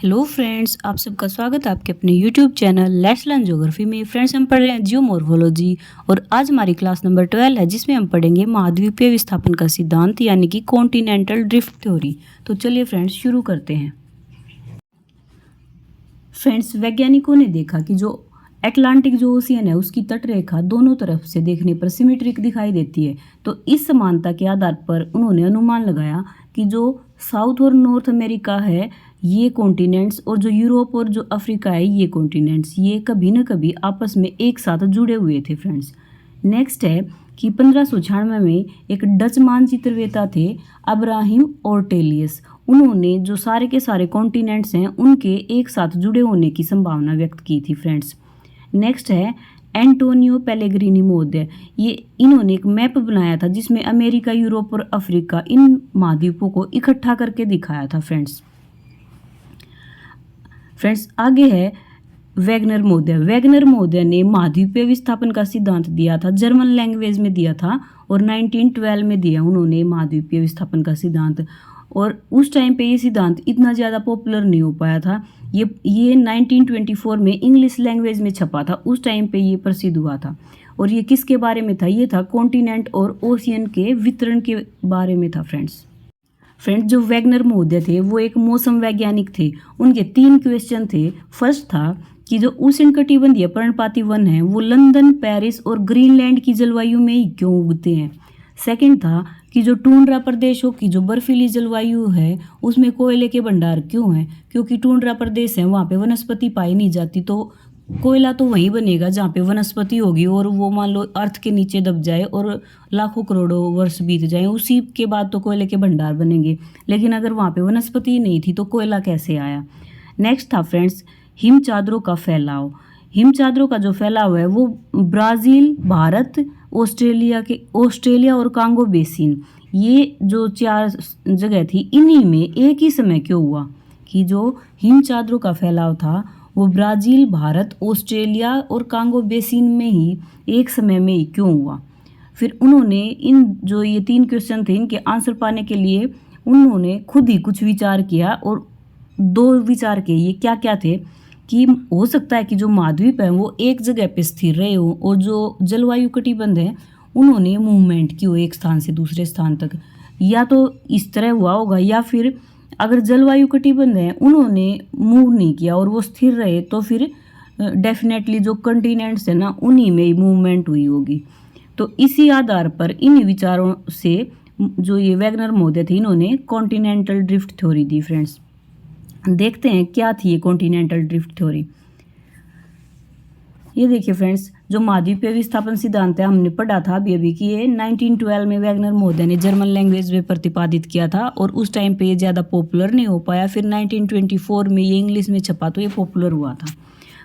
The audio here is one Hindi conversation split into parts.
हेलो फ्रेंड्स, आप सबका स्वागत है आपके अपने YouTube channel let's learn geography में। फ्रेंड्स, हम पढ़ रहे हैं जियोमॉर्फोलॉजी और आज हमारी क्लास नंबर 12 है जिसमें हम पढ़ेंगे महाद्वीपीय विस्थापन का सिद्धांत यानी कि कॉन्टिनेंटल ड्रिफ्ट थ्योरी। तो चलिए फ्रेंड्स शुरू करते हैं। फ्रेंड्स, वैज्ञानिकों ने देखा कि जो अटलांटिक जो ओशियन है उसकी तटरेखा दोनों तरफ से देखने पर सिमेट्रिक दिखाई देती है। तो इस समानता के आधार पर उन्होंने अनुमान लगाया कि जो साउथ और नॉर्थ अमेरिका है ये कॉन्टिनेंट्स और जो यूरोप और जो अफ्रीका है ये कॉन्टिनेंट्स ये कभी न कभी आपस में एक साथ जुड़े हुए थे। फ्रेंड्स, नेक्स्ट है कि 1596 में एक डच मानचित्रवेता थे अब्राहिम ओर्टेलियस। उन्होंने जो सारे के सारे कॉन्टिनेंट्स हैं उनके एक साथ जुड़े होने की संभावना व्यक्त की थी। फ्रेंड्स, नेक्स्ट है एंटोनियो पेलेग्रिनी महोदय। ये इन्होंने एक मैप बनाया था जिसमें अमेरिका, यूरोप और अफ्रीका इन महाद्वीपों को इकट्ठा करके दिखाया था। फ्रेंड्स, आगे है वैगनर महोदय। वैगनर महोदय ने महाद्वीपीय विस्थापन का सिद्धांत दिया था, जर्मन लैंग्वेज में दिया था और 1912 में दिया उन्होंने महाद्वीपीय विस्थापन का सिद्धांत। और उस टाइम पे ये सिद्धांत इतना ज़्यादा पॉपुलर नहीं हो पाया था। ये 1924 में इंग्लिश लैंग्वेज में छपा था, उस टाइम पे ये प्रसिद्ध हुआ था। और ये किसके बारे में था? ये था कॉन्टिनेंट और ओशियन के वितरण के बारे में था। फ्रेंड्स, जो वैगनर महोदय थे वो एक मौसम वैज्ञानिक थे। उनके 3 क्वेश्चन थे। फर्स्ट था कि जो उष्णकटिबंधीय पर्णपाती वन है वो लंदन, पेरिस और ग्रीनलैंड की जलवायु में ही क्यों उगते हैं। सेकंड था कि जो टुंड्रा प्रदेशों की जो बर्फीली जलवायु है उसमें कोयले के भंडार क्यों हैं, क्योंकि टुंड्रा प्रदेश है वहाँ पे वनस्पति पाई नहीं जाती, तो कोयला तो वहीं बनेगा जहाँ पे वनस्पति होगी और वो मान लो अर्थ के नीचे दब जाए और लाखों करोड़ों वर्ष बीत जाए, उसी के बाद तो कोयले के भंडार बनेंगे। लेकिन अगर वहाँ पे वनस्पति नहीं थी तो कोयला कैसे आया। नेक्स्ट था फ्रेंड्स हिम चादरों का फैलाव। हिम चादरों का जो फैलाव है वो ब्राज़ील, भारत, ऑस्ट्रेलिया और कांगो बेसिन, ये जो 4 जगह थी इन्हीं में एक ही समय क्यों हुआ कि जो हिम चादरों का फैलाव था वो ब्राज़ील, भारत, ऑस्ट्रेलिया और कांगो बेसिन में ही एक समय में ही क्यों हुआ। फिर उन्होंने इन जो ये 3 क्वेश्चन थे इनके आंसर पाने के लिए उन्होंने खुद ही कुछ विचार किया और 2 विचार के ये क्या क्या थे कि हो सकता है कि जो महाद्वीप है वो एक जगह पे स्थिर रहे हो और जो जलवायु कटिबंध है उन्होंने मूवमेंट की हो एक स्थान से दूसरे स्थान तक, या तो इस तरह हुआ होगा, या फिर अगर जलवायु कटिबंध है उन्होंने मूव नहीं किया और वो स्थिर रहे तो फिर डेफिनेटली जो कंटिनेंट्स है ना उन्हीं में ही मूवमेंट हुई होगी। तो इसी आधार पर इन विचारों से जो ये वैगनर महोदय थे इन्होंने कॉन्टिनेंटल ड्रिफ्ट थ्योरी दी। फ्रेंड्स, देखते हैं क्या थी ये कॉन्टिनेंटल ड्रिफ्ट थ्योरी। ये देखिए फ्रेंड्स, जो महाद्वीपीय विस्थापन सिद्धांत है हमने पढ़ा था अभी कि ये 1912 में वैगनर महोदय ने जर्मन लैंग्वेज में प्रतिपादित किया था और उस टाइम पे ये ज़्यादा पॉपुलर नहीं हो पाया। फिर 1924 में ये इंग्लिश में छपा तो ये पॉपुलर हुआ था।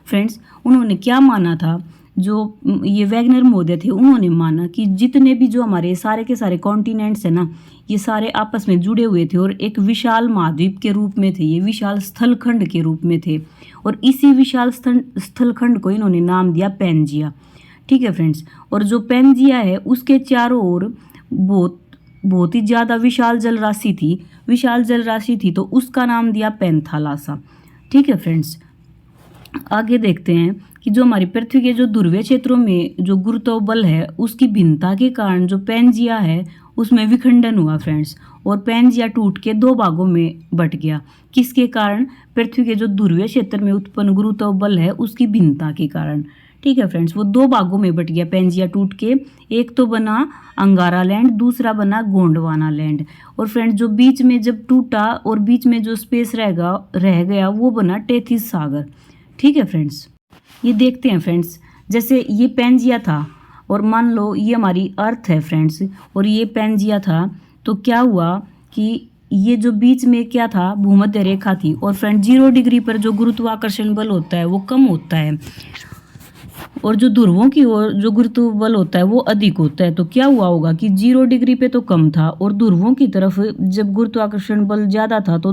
फ्रेंड्स, उन्होंने क्या माना था? जो ये वैगनर महोदय थे उन्होंने माना कि जितने भी जो हमारे सारे के सारे कॉन्टिनेंट्स हैं ना ये सारे आपस में जुड़े हुए थे और एक विशाल महाद्वीप के रूप में थे, ये विशाल स्थलखंड के रूप में थे और इसी विशाल स्थलखंड को इन्होंने नाम दिया पैंजिया। ठीक है फ्रेंड्स, और जो पैंजिया है उसके चारों ओर बहुत ही ज़्यादा विशाल जलराशि थी तो उसका नाम दिया पैंथालासा। ठीक है फ्रेंड्स, आगे देखते हैं कि जो हमारी पृथ्वी के जो ध्रुवीय क्षेत्रों में जो गुरुत्व बल है उसकी भिन्नता के कारण जो पैंजिया है उसमें विखंडन हुआ। फ्रेंड्स, और पैंजिया टूट के 2 भागों में बट गया। किसके कारण? पृथ्वी के जो ध्रुवीय क्षेत्र में उत्पन्न गुरुत्व बल है उसकी भिन्नता के कारण। ठीक है फ्रेंड्स, वो 2 भागों में बट गया पैंजिया टूट के। एक तो बना अंगारा लैंड, दूसरा बना गोंडवाना लैंड। और फ्रेंड्स, जो बीच में जब टूटा और बीच में जो स्पेस रह गया वो बना टेथिस सागर। ठीक है फ्रेंड्स, ये देखते हैं फ्रेंड्स, जैसे ये पैंजिया था और मान लो ये हमारी अर्थ है फ्रेंड्स और ये पैंजिया था, तो क्या हुआ कि ये जो बीच में क्या था भूमध्य रेखा थी और फ्रेंड 0 डिग्री पर जो गुरुत्वाकर्षण बल होता है वो कम होता है और जो ध्रुवों की ओर जो गुरुत्व बल होता है वो अधिक होता है। तो क्या हुआ होगा कि 0 डिग्री पे तो कम था और ध्रुवों की तरफ जब गुरुत्वाकर्षण बल ज़्यादा था तो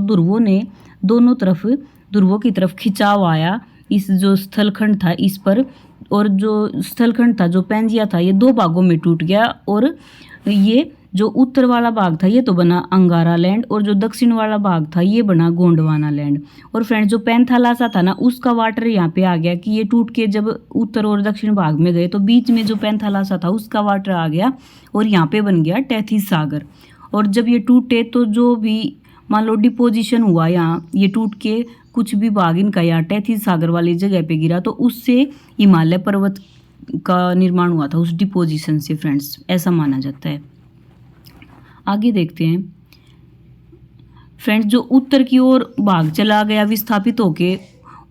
ध्रुवों की तरफ खिंचाव आया इस जो स्थलखंड था इस पर, और जो स्थलखंड था जो पैंजिया था ये 2 भागों में टूट गया और ये जो उत्तर वाला भाग था ये तो बना अंगारा लैंड, और जो दक्षिण वाला भाग था ये बना गोंडवाना लैंड। और फ्रेंड्स जो पैंथालासा था ना उसका वाटर यहाँ पे आ गया कि ये टूट के जब उत्तर और दक्षिण भाग में गए तो बीच में जो पैंथालासा था उसका वाटर आ गया और यहाँ पे बन गया तैतीस सागर। और जब ये टूटे तो जो भी मान लो डिपोजिशन हुआ यहाँ, ये टूट के कुछ भी भाग इनका यहाँ तैतीस सागर वाली जगह पे गिरा तो उससे हिमालय पर्वत का निर्माण हुआ था, उस डिपोजिशन से फ्रेंड्स, ऐसा माना जाता है। आगे देखते हैं फ्रेंड्स, जो उत्तर की ओर भाग चला गया विस्थापित होके,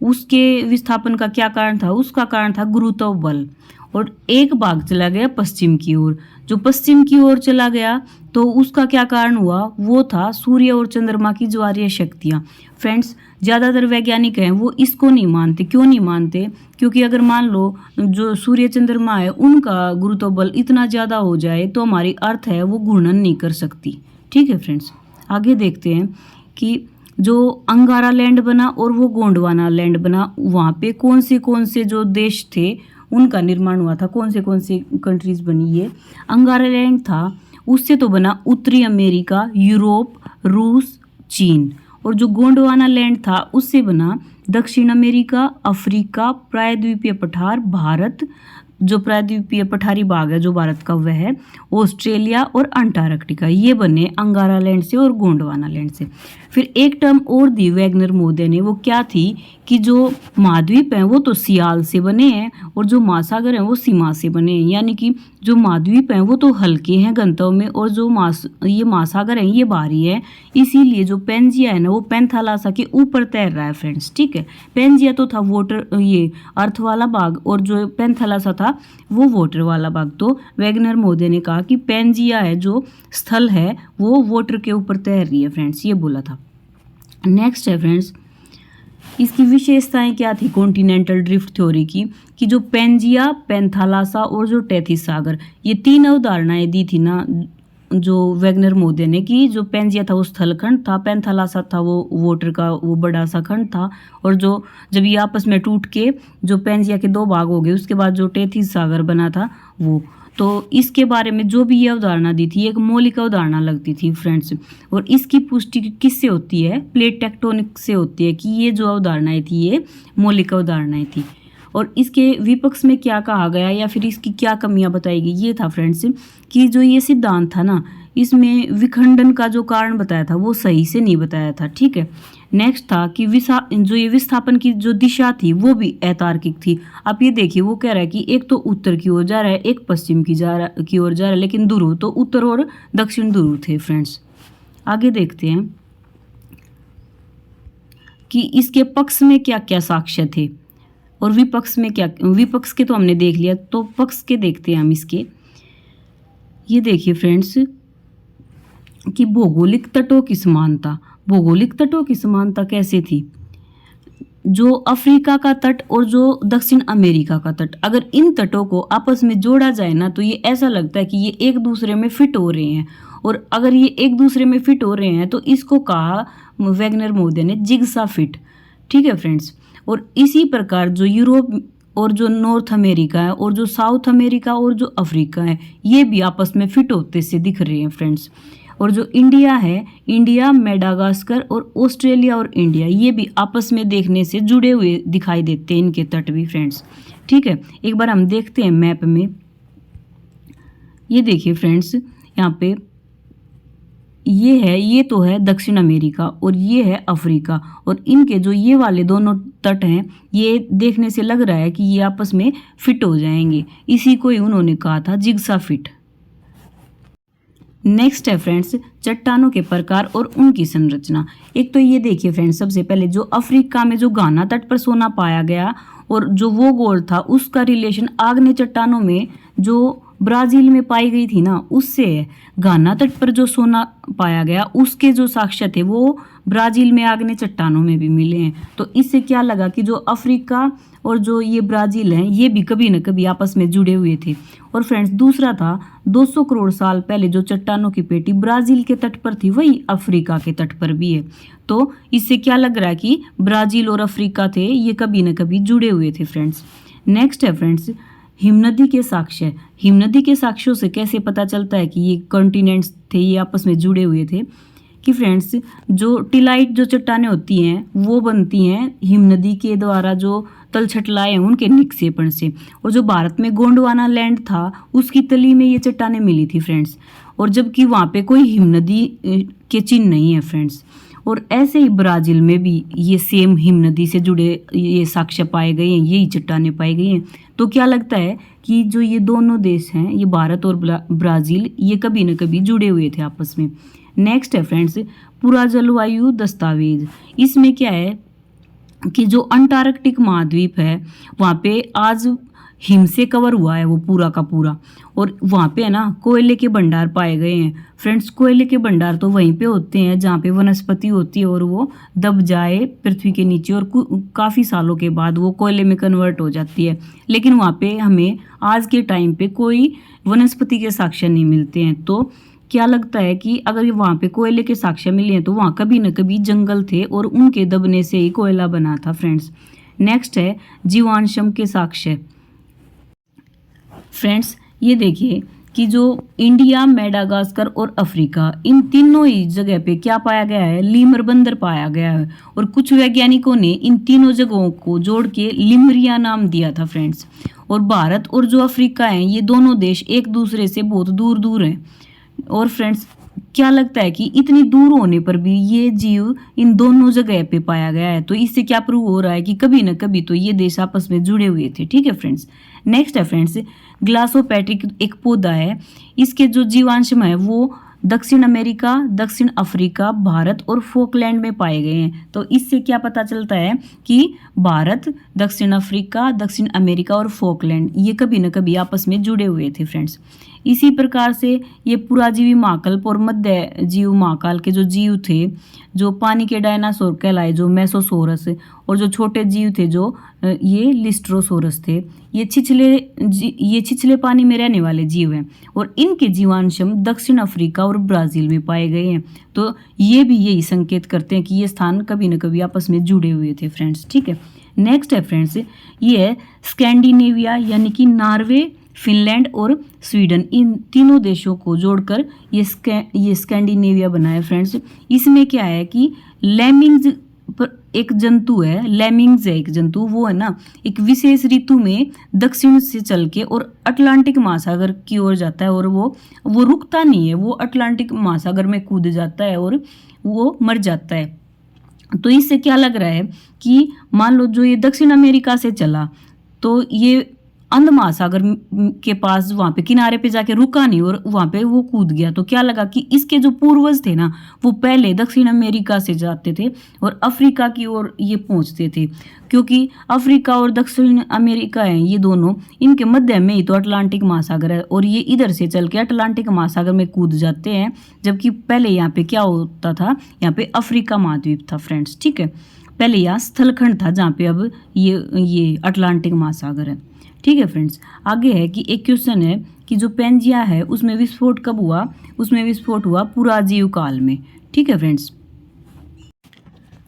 उसके विस्थापन का क्या कारण था? उसका कारण था गुरुत्व बल। और एक भाग चला गया पश्चिम की ओर, जो पश्चिम की ओर चला गया तो उसका क्या कारण हुआ? वो था सूर्य और चंद्रमा की ज्वारीय शक्तियाँ। फ्रेंड्स ज़्यादातर वैज्ञानिक हैं वो इसको नहीं मानते। क्यों नहीं मानते? क्योंकि अगर मान लो जो सूर्य चंद्रमा है उनका गुरुत्व बल इतना ज़्यादा हो जाए तो हमारी अर्थ है वो घूर्णन नहीं कर सकती। ठीक है फ्रेंड्स, आगे देखते हैं कि जो अंगारा लैंड बना और वो गोंडवाना लैंड बना, वहाँ पे कौन से जो देश थे उनका निर्माण हुआ था, कौन से कंट्रीज बनी। ये अंगारा लैंड था उससे तो बना उत्तरी अमेरिका, यूरोप, रूस, चीन। और जो गोंडवाना लैंड था उससे बना दक्षिण अमेरिका, अफ्रीका, प्रायद्वीपीय पठार, भारत, जो प्रायद्वीपीय पठारी भाग है जो भारत का वह है, ऑस्ट्रेलिया और अंटार्कटिका। ये बने अंगारा लैंड से और गोंडवाना लैंड से। फिर एक टर्म और दी वैगनर महोदय ने, वो क्या थी कि जो महाद्वीप हैं वो तो सियाल से बने हैं और जो महासागर हैं वो सीमा से बने हैं। यानी कि जो महाद्वीप हैं वो तो हल्के हैं घनत्व में और जो ये महासागर हैं ये भारी है। इसीलिए जो पेंजिया है ना वो पैंथालासा के ऊपर तैर रहा है फ्रेंड्स। ठीक है, पेंजिया तो था वाटर ये अर्थ वाला भाग और जो पैंथालासा था वो वाटर वाला भाग। तो वैगनर महोदय ने कहा कि पेंजिया है जो स्थल है वो वाटर के ऊपर तैर रही है फ्रेंड्स, ये बोला था। नेक्स्ट है फ्रेंड्स, इसकी विशेषताएं क्या थी कॉन्टिनेंटल ड्रिफ्ट थ्योरी की, कि जो पेंजिया, पैंथालासा और जो तैतीस सागर, ये तीन अवधारणाएं दी थी ना जो वैगनर महोदय ने, कि जो पेंजिया था वो स्थलखंड था, पैंथालासा था वो वाटर का वो बड़ा सा खंड था, और जो जब ये आपस में टूट के जो पेंजिया के दो भाग हो गए उसके बाद जो तैतीस सागर बना था वो। तो इसके बारे में जो भी ये अवधारणा दी थी एक मौलिक अवधारणा लगती थी फ्रेंड्स। और इसकी पुष्टि किससे होती है? प्लेट टेक्टोनिक से होती है कि ये जो अवधारणाएं थी ये मौलिक अवधारणाएं थी। और इसके विपक्ष में क्या कहा गया या फिर इसकी क्या कमियां बताई गई, ये था फ्रेंड्स कि जो ये सिद्धांत था ना इसमें विखंडन का जो कारण बताया था वो सही से नहीं बताया था। ठीक है, नेक्स्ट था कि जो ये विस्थापन की जो दिशा थी वो भी अतार्किक थी। आप ये देखिए वो कह रहा है कि एक तो उत्तर की ओर जा रहा है एक पश्चिम की ओर जा रहा है, लेकिन ध्रुव तो उत्तर और दक्षिण ध्रुव थे फ्रेंड्स। आगे देखते हैं कि इसके पक्ष में क्या क्या साक्ष्य थे और विपक्ष में क्या। विपक्ष के तो हमने देख लिया, तो पक्ष के देखते हैं हम इसके। ये देखिए फ्रेंड्स कि भौगोलिक तटों की समानता। भौगोलिक तटों की समानता कैसे थी? जो अफ्रीका का तट और जो दक्षिण अमेरिका का तट, अगर इन तटों को आपस में जोड़ा जाए ना तो ये ऐसा लगता है कि ये एक दूसरे में फिट हो रहे हैं। और अगर ये एक दूसरे में फिट हो रहे हैं तो इसको कहा वैगनर महोदय ने जिगसा फिट। ठीक है फ्रेंड्स, और इसी प्रकार जो यूरोप और जो नॉर्थ अमेरिका है और जो साउथ अमेरिका और जो अफ्रीका है ये भी आपस में फिट होते से दिख रहे हैं फ्रेंड्स। और जो इंडिया है, इंडिया, मेडागास्कर और ऑस्ट्रेलिया और इंडिया ये भी आपस में देखने से जुड़े हुए दिखाई देते हैं इनके तट भी फ्रेंड्स। ठीक है, एक बार हम देखते हैं मैप में। ये देखिए फ्रेंड्स यहाँ पे ये तो है दक्षिण अमेरिका और ये है अफ्रीका, और इनके जो ये वाले दोनों तट हैं ये देखने से लग रहा है कि ये आपस में फिट हो जाएंगे। इसी को ही उन्होंने कहा था जिग्सा फिट। नेक्स्ट है फ्रेंड्स चट्टानों के प्रकार और उनकी संरचना। एक तो ये देखिए फ्रेंड्स, सबसे पहले जो अफ्रीका में जो घाना तट पर सोना पाया गया और जो वो गोल्ड था उसका रिलेशन आग्नेय चट्टानों में जो ब्राजील में पाई गई थी ना उससे है। घाना तट पर जो सोना पाया गया उसके जो साक्ष्य थे वो ब्राजील में आग्नेय चट्टानों में भी मिले हैं। तो इससे क्या लगा कि जो अफ्रीका और जो ये ब्राजील हैं ये भी कभी न कभी आपस में जुड़े हुए थे। और फ्रेंड्स दूसरा था 200 करोड़ साल पहले जो चट्टानों की पेटी ब्राजील के तट पर थी वही अफ्रीका के तट पर भी है। तो इससे क्या लग रहा है कि ब्राजील और अफ्रीका थे ये कभी न कभी जुड़े हुए थे फ्रेंड्स। नेक्स्ट है फ्रेंड्स हिमनदी के साक्ष्य। हिमनदी के साक्ष्यों से कैसे पता चलता है कि ये कॉन्टिनेंट्स थे, ये आपस में जुड़े हुए थे? कि फ्रेंड्स, जो टिलाइट जो चट्टानें होती हैं वो बनती हैं हिमनदी के द्वारा जो तलछटलाए हैं उनके निक्षेपण से। और जो भारत में गोंडवाना लैंड था उसकी तली में ये चट्टानें मिली थी फ्रेंड्स, और जबकि वहाँ पे कोई हिमनदी के चिन्ह नहीं है फ्रेंड्स। और ऐसे ही ब्राज़ील में भी ये सेम हिमनदी से जुड़े ये साक्ष्य पाए गए हैं, यही चट्टानें पाई गई हैं। तो क्या लगता है कि जो ये दोनों देश हैं, ये भारत और ब्राज़ील, ये कभी न कभी जुड़े हुए थे आपस में। नेक्स्ट है फ्रेंड्स, पूरा जलवायु दस्तावेज। इसमें क्या है कि जो अंटार्कटिक महाद्वीप है वहाँ पे आज हिम से कवर हुआ है वो पूरा का पूरा, और वहाँ पे है ना कोयले के भंडार पाए गए हैं फ्रेंड्स। कोयले के भंडार तो वहीं पे होते हैं जहाँ पे वनस्पति होती है और वो दब जाए पृथ्वी के नीचे और काफ़ी सालों के बाद वो कोयले में कन्वर्ट हो जाती है। लेकिन वहाँ पे हमें आज के टाइम पे कोई वनस्पति के साक्ष्य नहीं मिलते हैं। तो क्या लगता है कि अगर वहाँ पे कोयले के साक्ष्य मिले हैं तो वहाँ कभी न कभी जंगल थे और उनके दबने से ही कोयला बना था फ्रेंड्स। नेक्स्ट है जीवाश्म के साक्ष्य। फ्रेंड्स, ये देखिए कि जो इंडिया, मेडागास्कर और अफ्रीका, इन तीनों ही जगह पे क्या पाया गया है? लीमर बंदर पाया गया है। और कुछ वैज्ञानिकों ने इन तीनों जगहों को जोड़ के लिमरिया नाम दिया था फ्रेंड्स। और भारत और जो अफ्रीका हैं, ये दोनों देश एक दूसरे से बहुत दूर दूर हैं। और फ्रेंड्स, क्या लगता है कि इतनी दूर होने पर भी ये जीव इन दोनों जगह पे पाया गया है? तो इससे क्या प्रूव हो रहा है कि कभी न कभी तो ये देश आपस में जुड़े हुए थे। ठीक है फ्रेंड्स। नेक्स्ट है फ्रेंड्स, ग्लासोपैट्रिक एक पौधा है। इसके जो जीवांश है वो दक्षिण अमेरिका, दक्षिण अफ्रीका, भारत और फोकलैंड में पाए गए हैं। तो इससे क्या पता चलता है कि भारत, दक्षिण अफ्रीका, दक्षिण अमेरिका और फोकलैंड ये कभी न कभी आपस में जुड़े हुए थे फ्रेंड्स। इसी प्रकार से ये पुराजीवी महाकल्प और मध्य जीव महाकाल के जो जीव थे, जो पानी के डायनासोर कहलाए, जो मेसोसोरस, और जो छोटे जीव थे जो ये लिस्ट्रोसोरस थे, ये छिछले पानी में रहने वाले जीव हैं। और इनके जीवांशम दक्षिण अफ्रीका और ब्राज़ील में पाए गए हैं। तो ये भी यही संकेत करते हैं कि ये स्थान कभी न कभी आपस में जुड़े हुए थे फ्रेंड्स। ठीक है। नेक्स्ट है फ्रेंड्स, ये है स्कैंडिनेविया, यानी कि नॉर्वे, फिनलैंड और स्वीडन, इन तीनों देशों को जोड़कर ये स्कैंडिनेविया बना है फ्रेंड्स। इसमें क्या है कि लेमिंग्स एक जंतु है, लेमिंग्स है एक जंतु, वो है ना एक विशेष ऋतु में दक्षिण से चल के और अटलांटिक महासागर की ओर जाता है, और वो रुकता नहीं है, वो अटलांटिक महासागर में कूद जाता है और वो मर जाता है। तो इससे क्या लग रहा है कि मान लो जो ये दक्षिण अमेरिका से चला तो ये अंध महासागर के पास वहाँ पे किनारे पे जाके रुका नहीं और वहाँ पे वो कूद गया। तो क्या लगा कि इसके जो पूर्वज थे ना वो पहले दक्षिण अमेरिका से जाते थे और अफ्रीका की ओर ये पहुँचते थे, क्योंकि अफ्रीका और दक्षिण अमेरिका हैं ये दोनों, इनके मध्य में ही तो अटलांटिक महासागर है, और ये इधर से चल के अटलांटिक महासागर में कूद जाते हैं। जबकि पहले यहाँ पे क्या होता था, यहाँ पे अफ्रीका महाद्वीप था फ्रेंड्स। ठीक है, पहले यहाँ स्थलखंड था जहाँ पे अब ये अटलांटिक महासागर है। ठीक है फ्रेंड्स। आगे है कि एक क्वेश्चन है कि जो पेंजिया है उसमें विस्फोट कब हुआ? उसमें विस्फोट हुआ पुराजीव काल में। ठीक है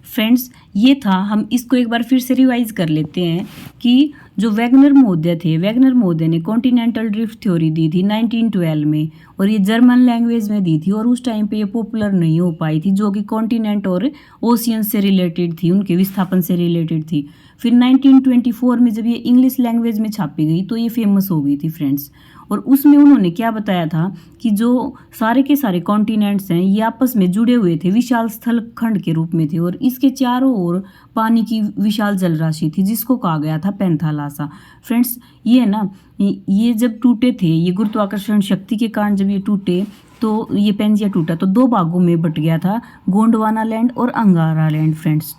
फ्रेंड्स, ये था, हम इसको एक बार फिर से रिवाइज कर लेते हैं कि जो वैगनर महोदय थे, वैगनर महोदय ने कॉन्टिनेंटल ड्रिफ्ट थ्योरी दी थी 1912 में, और ये जर्मन लैंग्वेज में दी थी, और उस टाइम पे ये पॉपुलर नहीं हो पाई थी, जो कि कॉन्टिनेंट और ओशियन से रिलेटेड थी, उनके विस्थापन से रिलेटेड थी। फिर 1924 में जब ये इंग्लिश लैंग्वेज में छापी गई तो ये फेमस हो गई थी फ्रेंड्स। और उसमें उन्होंने क्या बताया था कि जो सारे के सारे कॉन्टिनेंट्स हैं ये आपस में जुड़े हुए थे, विशाल स्थल खंड के रूप में थे, और इसके चारों ओर पानी की विशाल जलराशि थी जिसको कहा गया था पैंथालासा। फ्रेंड्स, ये है ना, ये जब टूटे थे, ये गुरुत्वाकर्षण शक्ति के कारण जब ये टूटे तो ये पेंजिया टूटा तो दो भागों में बट गया था, गोंडवाना लैंड और अंगारा लैंड फ्रेंड्स।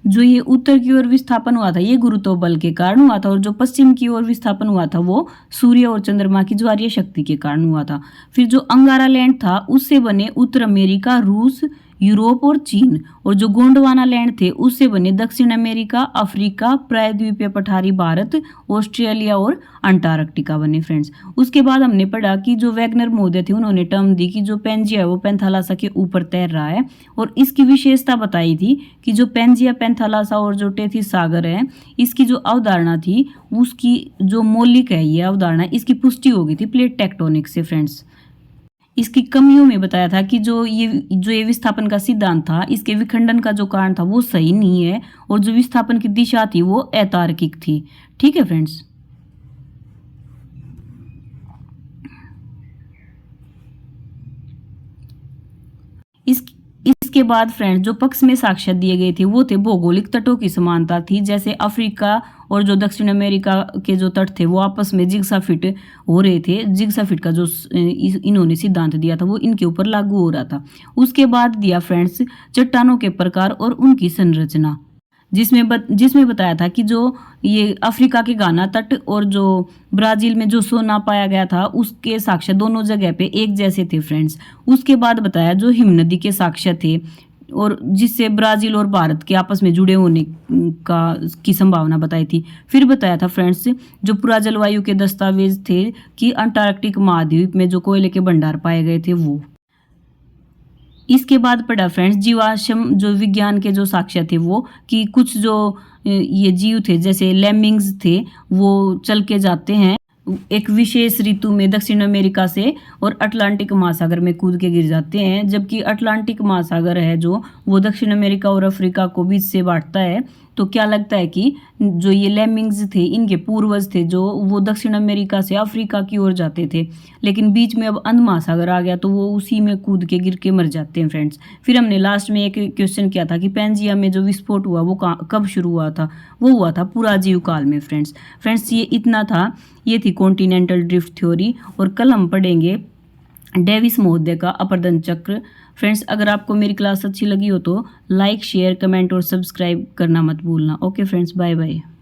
जो ये उत्तर की ओर विस्थापन हुआ था ये गुरुत्व बल के कारण हुआ था, और जो पश्चिम की ओर विस्थापन हुआ था वो सूर्य और चंद्रमा की ज्वारीय शक्ति के कारण हुआ था। फिर जो अंगारा लैंड था उससे बने उत्तर अमेरिका, रूस, यूरोप और चीन, और जो गोंडवाना लैंड थे उससे बने दक्षिण अमेरिका, अफ्रीका, प्रायद्वीपीय पठारी भारत, ऑस्ट्रेलिया और अंटार्कटिका बने फ्रेंड्स। उसके बाद हमने पढ़ा कि जो वैगनर महोदय थे उन्होंने टर्म दी कि जो पेंजिया है वो पेंथालासा के ऊपर तैर रहा है, और इसकी विशेषता बताई थी कि जो पेंजिया, पेंथालासा और जो टेथिस सागर है, इसकी जो अवधारणा थी उसकी जो मौलिक है ये अवधारणा, इसकी पुष्टि हो गई थी प्लेट टेक्टोनिक से फ्रेंड्स। इसकी कमियों में बताया था कि जो ये विस्थापन का सिद्धांत था, इसके विखंडन का जो कारण था वो सही नहीं है, और जो विस्थापन की दिशा थी वो अतार्किक थी। ठीक है फ्रेंड्स। इसके बाद फ्रेंड्स जो पक्ष में साक्ष्य दिए गए थे वो थे भौगोलिक तटों की समानता थी, जैसे अफ्रीका और जो दक्षिण अमेरिका के जो तट थे वो आपस में जिग्सा फिट हो रहे थे। जिग्सा फिट का जो इन्होंने सिद्धांत दिया था वो इनके ऊपर लागू हो रहा था। उसके बाद दिया फ्रेंड्स चट्टानों के प्रकार और उनकी संरचना, जिसमें बताया था कि जो ये अफ्रीका के घाना तट और जो ब्राजील में जो सोना पाया गया था उसके साक्ष्य दोनों जगह पे एक जैसे थे फ्रेंड्स। उसके बाद बताया जो हिमनदी के साक्ष्य थे, और जिससे ब्राजील और भारत के आपस में जुड़े होने की संभावना बताई थी। फिर बताया था फ्रेंड्स जो पूरा जलवायु के दस्तावेज थे कि अंटार्कटिक महाद्वीप में जो कोयले के भंडार पाए गए थे वो। इसके बाद पढ़ा फ्रेंड्स जीवाश्म जो विज्ञान के जो साक्ष्य थे वो, कि कुछ जो ये जीव थे जैसे लेमिंग्स थे वो चल के जाते हैं एक विशेष ऋतु में दक्षिण अमेरिका से और अटलांटिक महासागर में कूद के गिर जाते हैं, जबकि अटलांटिक महासागर है जो वो दक्षिण अमेरिका और अफ्रीका को बीच से बांटता है। तो क्या लगता है कि जो ये लेमिंग्स थे इनके पूर्वज थे जो वो दक्षिण अमेरिका से अफ्रीका की ओर जाते थे, लेकिन बीच में अब अंध महासागर आ गया तो वो उसी में कूद के गिर के मर जाते हैं फ्रेंड्स। फिर हमने लास्ट में एक क्वेश्चन किया था कि पेंजिया में जो विस्फोट हुआ वो कब शुरू हुआ था, वो हुआ था पुराजीव काल में फ्रेंड्स ये इतना था। ये थी कॉन्टिनेंटल ड्रिफ्ट थ्योरी, और कल हम पढ़ेंगे डेविस महोदय का अपरदन चक्र। फ्रेंड्स अगर आपको मेरी क्लास अच्छी लगी हो तो लाइक, शेयर, कमेंट और सब्सक्राइब करना मत भूलना। Okay friends, bye bye.